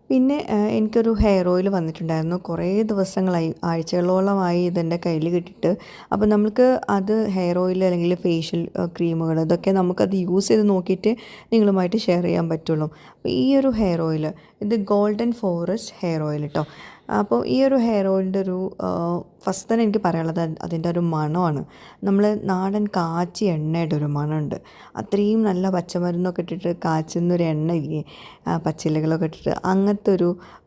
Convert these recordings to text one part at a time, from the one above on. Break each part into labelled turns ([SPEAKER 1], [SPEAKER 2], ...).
[SPEAKER 1] പിന്നെ എനിക്കൊരു hair oil വന്നിട്ടുണ്ടായിരുന്നു. കുറേ ദിവസങ്ങളായി, ആഴ്ചകളോളമായി ഇതെൻ്റെ കയ്യിൽ കിട്ടിയിട്ട്. അപ്പോൾ നമുക്ക് അത് ഹെയർ ഓയിൽ അല്ലെങ്കിൽ ഫേഷ്യൽ ക്രീമുകൾ ഇതൊക്കെ നമുക്കത് യൂസ് ചെയ്ത് നോക്കിയിട്ട് നിങ്ങളുമായിട്ട് ഷെയർ ചെയ്യാൻ പറ്റുള്ളൂ. അപ്പോൾ ഈ ഒരു ഹെയർ ഓയിൽ, ഇത് ഗോൾഡൻ ഫോറസ്റ്റ് ഹെയർ ഓയിൽ കേട്ടോ. അപ്പോൾ ഈ ഒരു ഹെയർ ഓയിലിൻ്റെ ഒരു ഫസ്റ്റ് തന്നെ എനിക്ക് പറയാനുള്ളത് അതിൻ്റെ ഒരു മണമാണ്. നമ്മൾ നാടൻ കാച്ചിയ എണ്ണയുടെ ഒരു മണമുണ്ട്. അത്രയും നല്ല പച്ചമരുന്നൊക്കെ ഇട്ടിട്ട് കാച്ചുന്നൊരു എണ്ണ ഇല്ലേ, പച്ചിലകളൊക്കെ ഇട്ടിട്ട്, അങ്ങനത്തെ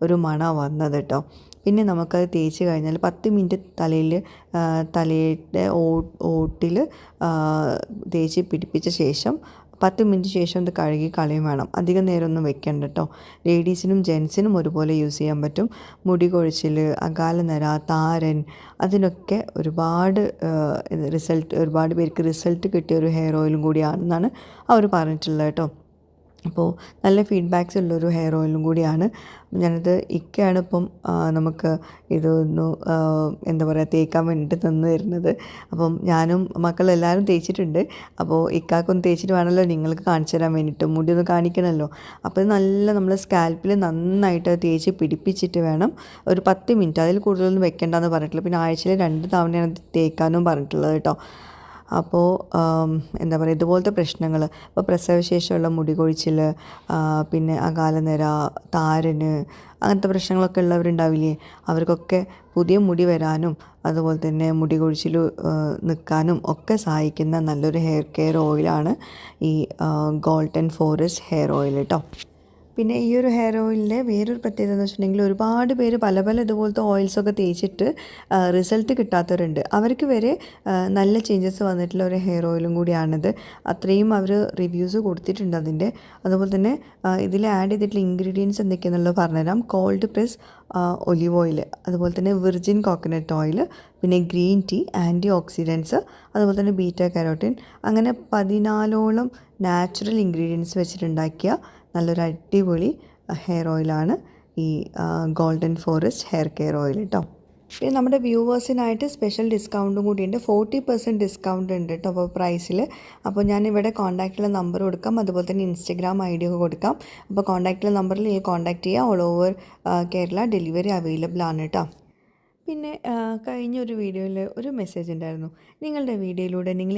[SPEAKER 1] ഒരു മണമാണ് വന്നത് കേട്ടോ. പിന്നെ നമുക്കത് തേച്ച് കഴിഞ്ഞാൽ 10 മിനിറ്റ് തലയുടെ ഓട്ടിൽ തേച്ച് പിടിപ്പിച്ച ശേഷം 10 മിനിറ്റ് ശേഷം ഇത് കഴുകി കളയും വേണം. അധികം നേരമൊന്നും വെക്കണ്ട കേട്ടോ. ലേഡീസിനും ജെൻസിനും ഒരുപോലെ യൂസ് ചെയ്യാൻ പറ്റും. മുടി കൊഴിച്ചിൽ, അകാലനര, താരൻ, അതിനൊക്കെ ഒരുപാട് പേർക്ക് റിസൾട്ട് കിട്ടിയ ഒരു ഹെയർ ഓയിലും കൂടിയാണെന്നാണ് അവർ പറഞ്ഞിട്ടുള്ളത് കേട്ടോ. അപ്പോൾ നല്ല ഫീഡ്ബാക്ക്സ് ഉള്ളൊരു ഹെയർ ഓയിലും കൂടിയാണ്. ഞാനത് ഇക്കയാണ് ഇപ്പം നമുക്ക് ഇതൊന്ന് എന്താ പറയുക, തേക്കാൻ വേണ്ടിയിട്ട് തന്നു തരുന്നത്. അപ്പം ഞാനും മക്കളെല്ലാവരും തേച്ചിട്ടുണ്ട്. അപ്പോൾ ഇക്കാക്കൊന്ന് തേച്ചിട്ട് വേണമല്ലോ നിങ്ങൾക്ക് കാണിച്ചു തരാൻ വേണ്ടിയിട്ട്, മുടി ഒന്ന് കാണിക്കണമല്ലോ. അപ്പോൾ നല്ല നമ്മൾ സ്കാൽപ്പിൽ നന്നായിട്ട് തേച്ച് പിടിപ്പിച്ചിട്ട് വേണം ഒരു 10 മിനിറ്റ്, അതിൽ കൂടുതലൊന്നും വെക്കേണ്ടെന്ന് പറഞ്ഞിട്ടുള്ളത്. പിന്നെ ആഴ്ചയിൽ 2 തവണയാണ് തേക്കാനും പറഞ്ഞിട്ടുള്ളത് കേട്ടോ. അപ്പോൾ എന്താ പറയുക, ഇതുപോലത്തെ പ്രശ്നങ്ങൾ, ഇപ്പോൾ പ്രസവശേഷമുള്ള മുടി കൊഴിച്ചിൽ, പിന്നെ അകാലനര, താരന്, അങ്ങനത്തെ പ്രശ്നങ്ങളൊക്കെ ഉള്ളവരുണ്ടാവില്ലേ, അവർക്കൊക്കെ പുതിയ മുടി വരാനും അതുപോലെ തന്നെ മുടി കൊഴിച്ചിൽ നിൽക്കാനും ഒക്കെ സഹായിക്കുന്ന നല്ലൊരു ഹെയർ കെയർ ഓയിലാണ് ഈ ഗോൾഡൻ ഫോറസ്റ്റ് ഹെയർ ഓയിൽ കേട്ടോ. പിന്നെ ഈ ഒരു ഹെയർ ഓയിലിൻ്റെ വേറൊരു പ്രത്യേകത എന്ന് വെച്ചിട്ടുണ്ടെങ്കിൽ, ഒരുപാട് പേര് പല ഇതുപോലത്തെ ഓയിൽസൊക്കെ തേച്ചിട്ട് റിസൾട്ട് കിട്ടാത്തവരുണ്ട്. അവർക്ക് വരെ നല്ല ചേഞ്ചസ് വന്നിട്ടുള്ള ഒരു ഹെയർ ഓയിലും കൂടിയാണിത്. അത്രയും അവർ റിവ്യൂസ് കൊടുത്തിട്ടുണ്ട് അതിൻ്റെ. അതുപോലെ തന്നെ ഇതിൽ ആഡ് ചെയ്തിട്ടുള്ള ഇൻഗ്രീഡിയൻസ് എന്തൊക്കെയാണെന്നുള്ളത് പറഞ്ഞുതരാം. കോൾഡ് പ്രസ് ഒലിവ് ഓയിൽ, അതുപോലെ തന്നെ വിർജിൻ കോക്കനട്ട് ഓയിൽ, പിന്നെ ഗ്രീൻ ടീ, ആൻറ്റി ഓക്സിഡൻസ്, അതുപോലെ തന്നെ ബീറ്റ കരോട്ടിൻ, അങ്ങനെ 14ഓളം നാച്ചുറൽ ഇൻഗ്രീഡിയൻസ് വെച്ചിട്ടുണ്ടാക്കിയ നല്ലൊരു അടിപൊളി ഹെയർ ഓയിലാണ് ഈ golden forest hair care oil കേട്ടോ. പിന്നെ നമ്മുടെ വ്യൂവേഴ്സിനായിട്ട് സ്പെഷ്യൽ ഡിസ്കൗണ്ടും കൂടിയുണ്ട്. 40% ഡിസ്കൗണ്ട് ഉണ്ട് കേട്ടോ അപ്പോൾ പ്രൈസിൽ. അപ്പോൾ ഞാനിവിടെ കോൺടാക്റ്റുള്ള നമ്പർ കൊടുക്കാം, അതുപോലെ തന്നെ ഇൻസ്റ്റഗ്രാം ID ഒക്കെ കൊടുക്കാം. അപ്പോൾ കോൺടാക്റ്റുള്ള നമ്പറിൽ നിങ്ങൾ കോൺടാക്റ്റ് ചെയ്യുക. All over Kerala delivery available ആണ് കേട്ടോ. പിന്നെ കഴിഞ്ഞൊരു വീഡിയോയിൽ ഒരു മെസ്സേജ് ഉണ്ടായിരുന്നു. നിങ്ങളുടെ വീഡിയോയിലൂടെ നിങ്ങൾ